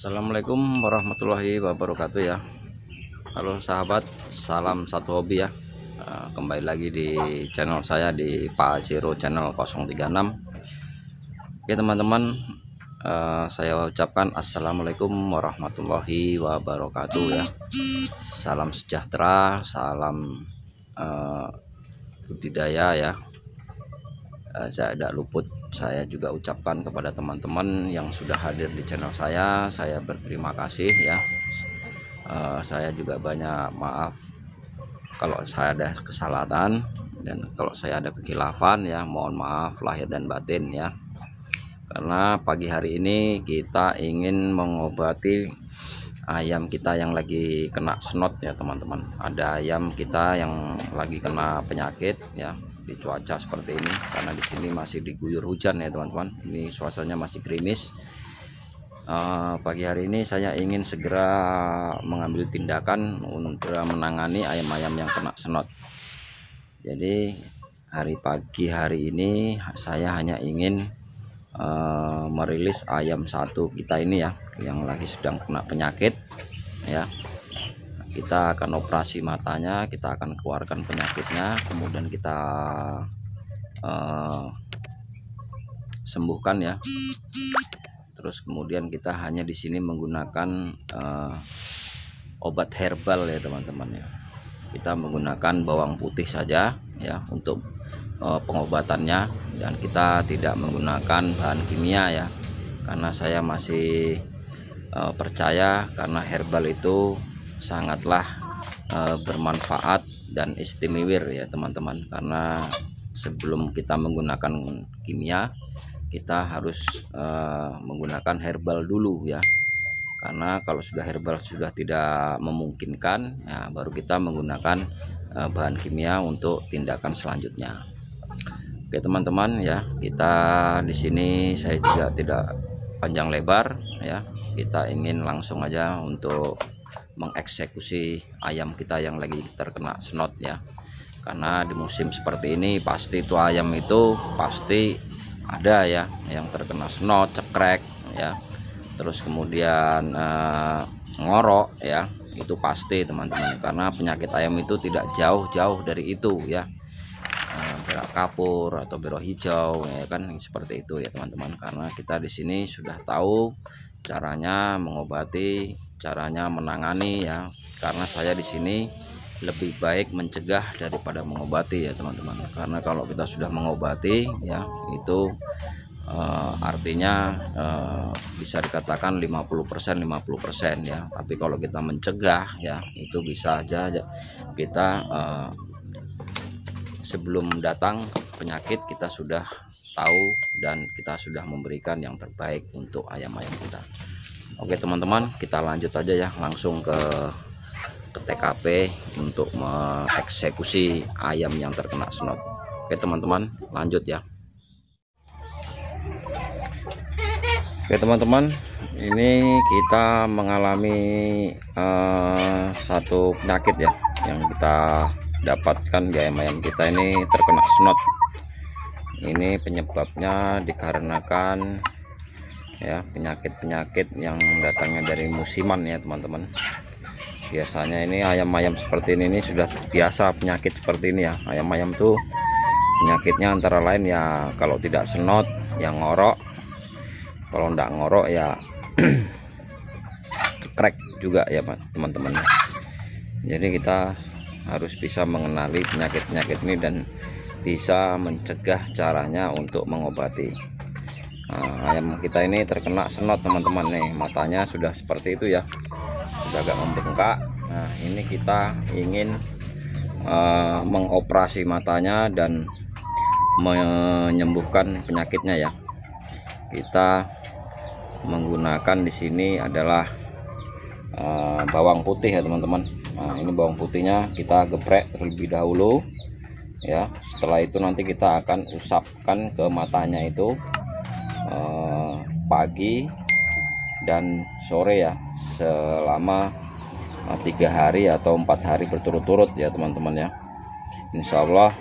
Assalamualaikum warahmatullahi wabarakatuh ya. Halo sahabat, salam satu hobi ya. Kembali lagi di channel saya di Pak Zero Channel 036. Oke teman-teman, saya ucapkan assalamualaikum warahmatullahi wabarakatuh ya. Salam sejahtera, salam budidaya ya. Saya tidak luput, saya juga ucapkan kepada teman-teman yang sudah hadir di channel saya berterima kasih ya. Saya juga banyak maaf kalau saya ada kesalahan, dan kalau saya ada kekhilafan ya, mohon maaf lahir dan batin ya. Karena pagi hari ini kita ingin mengobati ayam kita yang lagi kena snot ya teman-teman. Ada ayam kita yang lagi kena penyakit ya di cuaca seperti ini, karena di sini masih diguyur hujan ya teman-teman. Ini suasananya masih gerimis. Pagi hari ini saya ingin segera mengambil tindakan untuk menangani ayam-ayam yang kena snot. Jadi pagi hari ini saya hanya ingin merilis ayam satu kita ini ya, yang lagi sedang kena penyakit ya. Kita akan operasi matanya, kita akan keluarkan penyakitnya, kemudian kita sembuhkan ya. Terus kemudian kita hanya di sini menggunakan obat herbal ya teman-teman ya. Kita menggunakan bawang putih saja ya untuk pengobatannya, dan kita tidak menggunakan bahan kimia ya, karena saya masih percaya karena herbal itu sangatlah bermanfaat dan istimewa ya teman-teman. Karena sebelum kita menggunakan kimia, kita harus menggunakan herbal dulu ya. Karena kalau sudah herbal sudah tidak memungkinkan ya, baru kita menggunakan bahan kimia untuk tindakan selanjutnya. Oke teman-teman ya, kita di sini saya juga tidak panjang lebar ya. Kita ingin langsung aja untuk mengeksekusi ayam kita yang lagi terkena snot ya. Karena di musim seperti ini pasti itu ayam itu pasti ada ya yang terkena snot, cekrek ya, terus kemudian ngorok ya, itu pasti teman-teman. Karena penyakit ayam itu tidak jauh-jauh dari itu ya, berak kapur atau berok hijau ya kan, seperti itu ya teman-teman. Karena kita di sini sudah tahu caranya mengobati, caranya menangani ya. Karena saya di sini lebih baik mencegah daripada mengobati ya teman-teman. Karena kalau kita sudah mengobati ya, itu artinya bisa dikatakan 50% ya. Tapi kalau kita mencegah ya, itu bisa aja kita sebelum datang penyakit kita sudah tahu dan kita sudah memberikan yang terbaik untuk ayam-ayam kita. Oke teman-teman, kita lanjut aja ya, langsung ke TKP untuk mengeksekusi ayam yang terkena snot. Oke teman-teman, lanjut ya. Oke teman-teman, ini kita mengalami satu penyakit ya yang kita dapatkan di ayam-ayam kita ini terkena snot. Ini penyebabnya dikarenakan ya penyakit-penyakit yang datangnya dari musiman ya teman-teman. Biasanya ini ayam-ayam seperti ini sudah biasa penyakit seperti ini ya. Ayam-ayam tuh penyakitnya antara lain ya, kalau tidak snot yang ngorok, kalau enggak ngorok ya cekrek juga ya teman-teman. Jadi kita harus bisa mengenali penyakit-penyakit ini dan bisa mencegah caranya untuk mengobati. Ayam kita ini terkena snot teman-teman nih, matanya sudah seperti itu ya, sudah agak membengkak. Nah ini kita ingin mengoperasi matanya dan menyembuhkan penyakitnya ya. Kita menggunakan di sini adalah bawang putih ya teman-teman. Nah ini bawang putihnya kita geprek terlebih dahulu ya. Setelah itu nanti kita akan usapkan ke matanya itu pagi dan sore ya, selama 3 hari atau 4 hari berturut-turut ya teman-teman ya. Insya Allah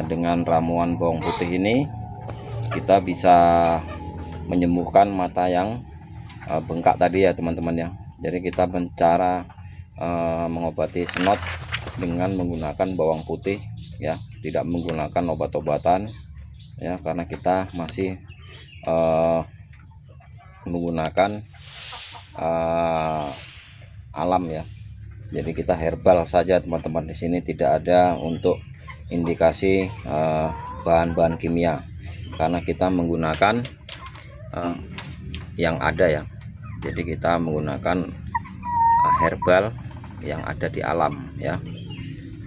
dengan ramuan bawang putih ini kita bisa menyembuhkan mata yang bengkak tadi ya teman-teman ya. Jadi kita cara mengobati snot dengan menggunakan bawang putih ya, tidak menggunakan obat-obatan ya, karena kita masih menggunakan alam ya. Jadi kita herbal saja teman-teman, di sini tidak ada untuk indikasi bahan-bahan kimia, karena kita menggunakan yang ada ya. Jadi kita menggunakan herbal yang ada di alam ya.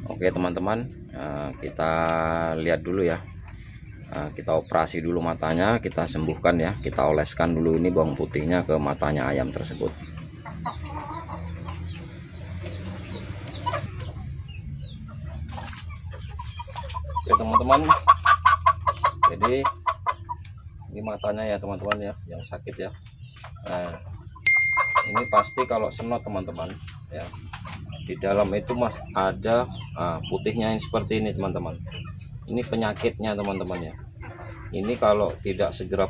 Oke teman-teman, kita lihat dulu ya. Kita operasi dulu matanya, kita sembuhkan ya, kita oleskan dulu ini bawang putihnya ke matanya ayam tersebut. Oke teman-teman, jadi ini matanya ya teman-teman ya, yang sakit ya. Nah ini pasti kalau snot teman-teman ya, di dalam itu ada putihnya yang seperti ini teman-teman. Ini penyakitnya teman-teman ya. Ini kalau tidak segera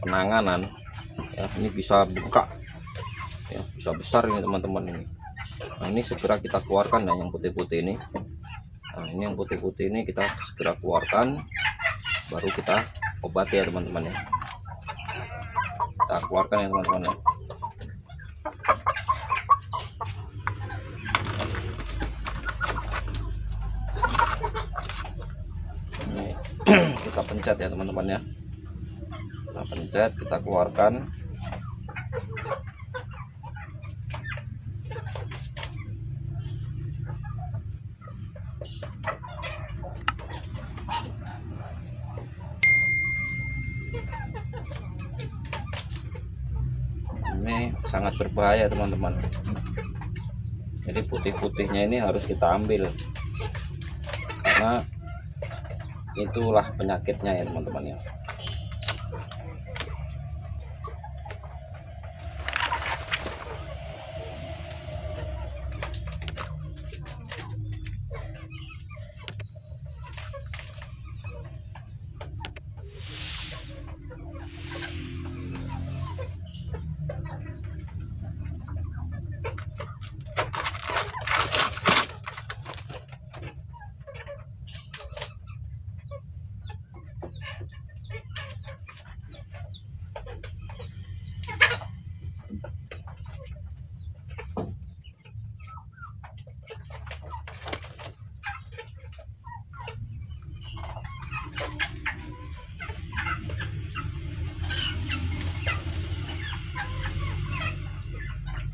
penanganan ya, ini bisa bengkak ya, bisa besar ini teman-teman ini. Nah ini segera kita keluarkan ya yang putih-putih ini. Nah ini yang putih-putih ini kita segera keluarkan, baru kita obati ya teman-teman ya. Kita keluarkan ya teman-teman ya. Ini kita pencet ya teman-teman ya. Kita pencet, kita keluarkan. Ini sangat berbahaya teman-teman. Jadi putih-putihnya ini harus kita ambil, karena itulah penyakitnya ya teman-teman ya.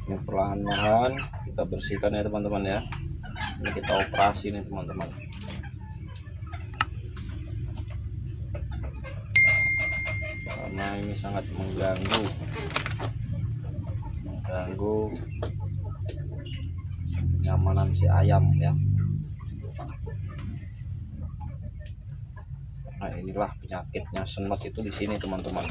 Ini perlahan-lahan kita bersihkan ya teman-teman ya. Ini kita operasi nih teman-teman. Karena ini sangat mengganggu kenyamanan si ayam ya. Nah inilah penyakitnya snot itu di sini teman-teman.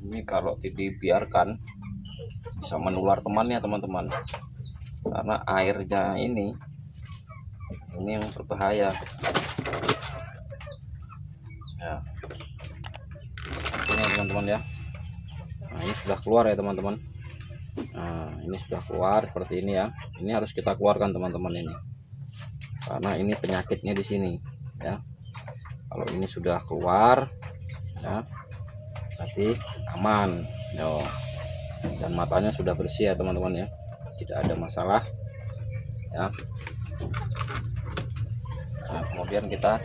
Ini kalau dibiarkan bisa menular temannya teman-teman, karena airnya ini yang berbahaya ya. Ini teman-teman ya. Nah ini sudah keluar ya teman-teman. Nah ini sudah keluar seperti ini ya. Ini harus kita keluarkan teman-teman ini, karena ini penyakitnya di sini ya. Kalau ini sudah keluar ya, berarti aman yo. Dan matanya sudah bersih ya teman-teman ya, tidak ada masalah ya. Nah, kemudian kita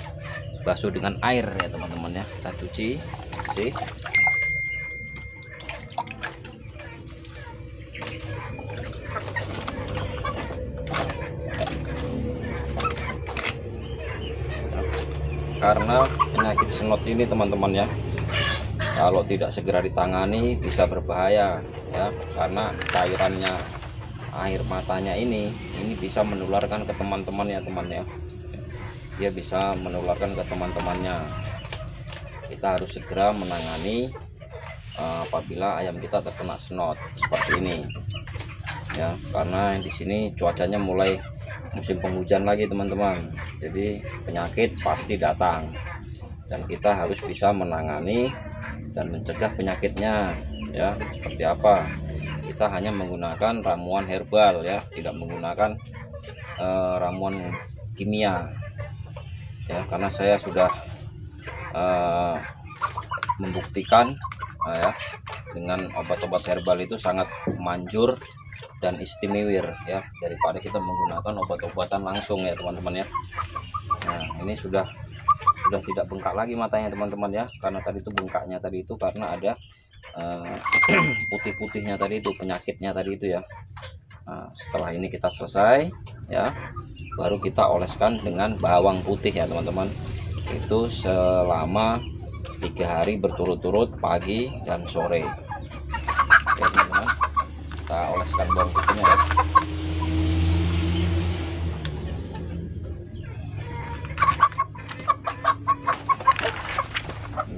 basuh dengan air ya teman-teman ya, kita cuci bersih. Karena penyakit snot ini teman-teman ya, kalau tidak segera ditangani bisa berbahaya ya, karena cairannya air matanya ini bisa menularkan ke teman-teman ya teman ya. dia bisa menularkan ke teman-temannya. Kita harus segera menangani apabila ayam kita terkena snot seperti ini ya, karena di sini cuacanya mulai musim penghujan lagi teman-teman, jadi penyakit pasti datang dan kita harus bisa menangani dan mencegah penyakitnya ya. Seperti apa? Kita hanya menggunakan ramuan herbal ya, tidak menggunakan ramuan kimia ya, karena saya sudah membuktikan ya, dengan obat-obat herbal itu sangat manjur dan istimewa ya, daripada kita menggunakan obat-obatan langsung ya teman-teman ya. Nah ini sudah tidak bengkak lagi matanya teman-teman ya, karena tadi itu bengkaknya tadi itu karena ada putih-putihnya tadi itu, penyakitnya tadi itu ya. Nah, setelah ini kita selesai ya, baru kita oleskan dengan bawang putih ya teman-teman, itu selama 3 hari berturut-turut pagi dan sore. Oke teman-teman, kita oleskan bawang putihnya ya.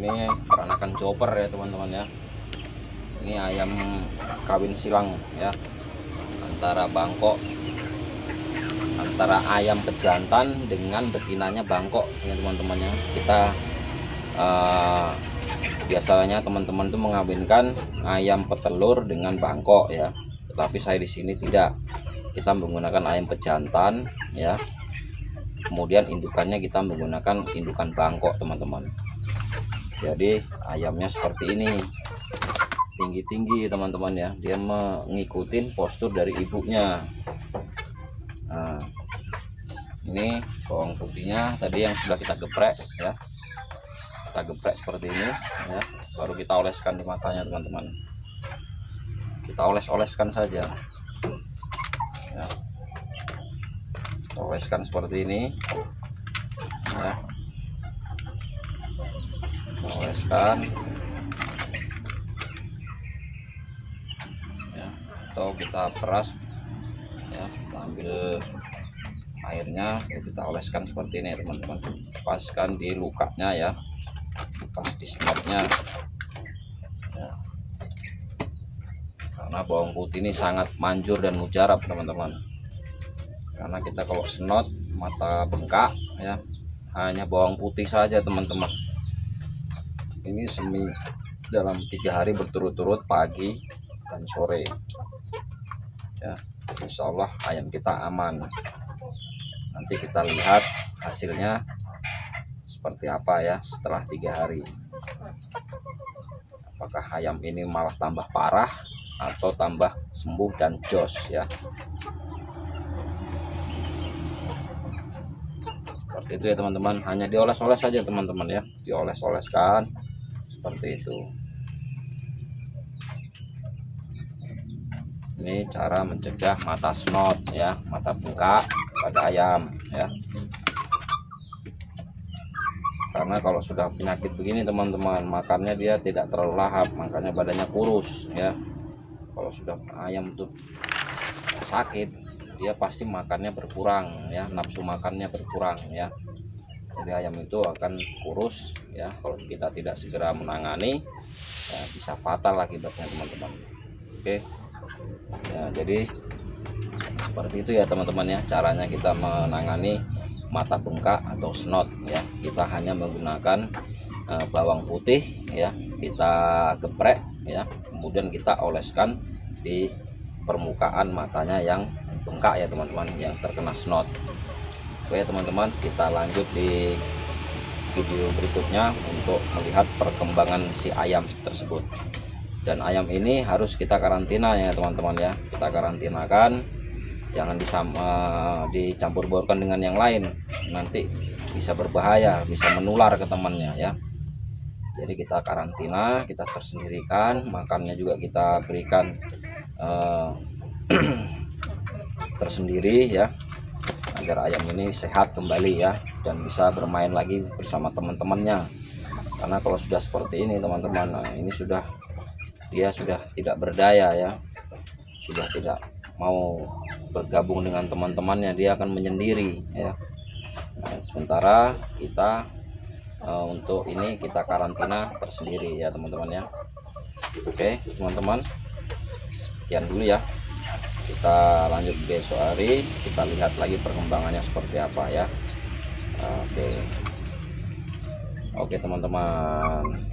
Ini peranakan chopper ya teman-teman ya. Ini ayam kawin silang ya, antara bangkok, antara ayam pejantan dengan betinanya bangkok ya teman-teman ya. Kita biasanya teman-teman itu mengawinkan ayam petelur dengan bangkok ya, tetapi saya di sini tidak. Kita menggunakan ayam pejantan ya, kemudian indukannya kita menggunakan indukan bangkok teman-teman. Jadi ayamnya seperti ini, tinggi-tinggi teman-teman ya, dia mengikuti postur dari ibunya. Nah ini bawang putihnya tadi yang sudah kita geprek ya, kita geprek seperti ini ya, baru kita oleskan di matanya teman-teman. Kita oles-oleskan saja ya. Kita oleskan seperti ini ya, kita oleskan ya, atau kita peras ya, kita ambil airnya ya, kita oleskan seperti ini teman-teman. Lepaskan di lukanya ya, pas di snotnya ya. Karena bawang putih ini sangat manjur dan mujarab teman-teman, karena kita kalau snot mata bengkak ya, hanya bawang putih saja teman-teman. Ini dalam 3 hari berturut-turut pagi dan sore ya, insya Allah ayam kita aman. Nanti kita lihat hasilnya seperti apa ya setelah 3 hari, apakah ayam ini malah tambah parah atau tambah sembuh dan jos ya. Seperti itu ya teman-teman, hanya dioles-oles saja teman-teman ya, dioles-oleskan seperti itu. Ini cara mencegah mata snot ya, mata bengkak pada ayam ya. Karena kalau sudah penyakit begini teman-teman, makannya dia tidak terlalu lahap, makanya badannya kurus ya. Kalau sudah ayam tuh sakit, dia pasti makannya berkurang ya, nafsu makannya berkurang ya. Jadi ayam itu akan kurus ya, kalau kita tidak segera menangani ya, bisa fatal akibatnya teman-teman. Oke ya, jadi seperti itu ya teman-teman ya, caranya kita menangani mata bengkak atau snot ya. Kita hanya menggunakan bawang putih ya, kita geprek ya, kemudian kita oleskan di permukaan matanya yang bengkak ya teman-teman, yang terkena snot. Oke teman-teman, kita lanjut di video berikutnya untuk melihat perkembangan si ayam tersebut. Dan ayam ini harus kita karantina ya teman-teman ya, kita karantinakan, jangan dicampur baurkan dengan yang lain, nanti bisa berbahaya, bisa menular ke temannya ya. Jadi kita karantina, kita tersendirikan, makannya juga kita berikan tersendiri ya, agar ayam ini sehat kembali ya, dan bisa bermain lagi bersama teman-temannya. Karena kalau sudah seperti ini teman-teman, nah ini dia sudah tidak berdaya ya, sudah tidak mau bergabung dengan teman-temannya, dia akan menyendiri ya. Nah, sementara kita untuk ini kita karantina tersendiri ya teman-teman ya. Oke teman-teman, sekian dulu ya, kita lanjut besok hari, kita lihat lagi perkembangannya seperti apa ya. Oke teman-teman.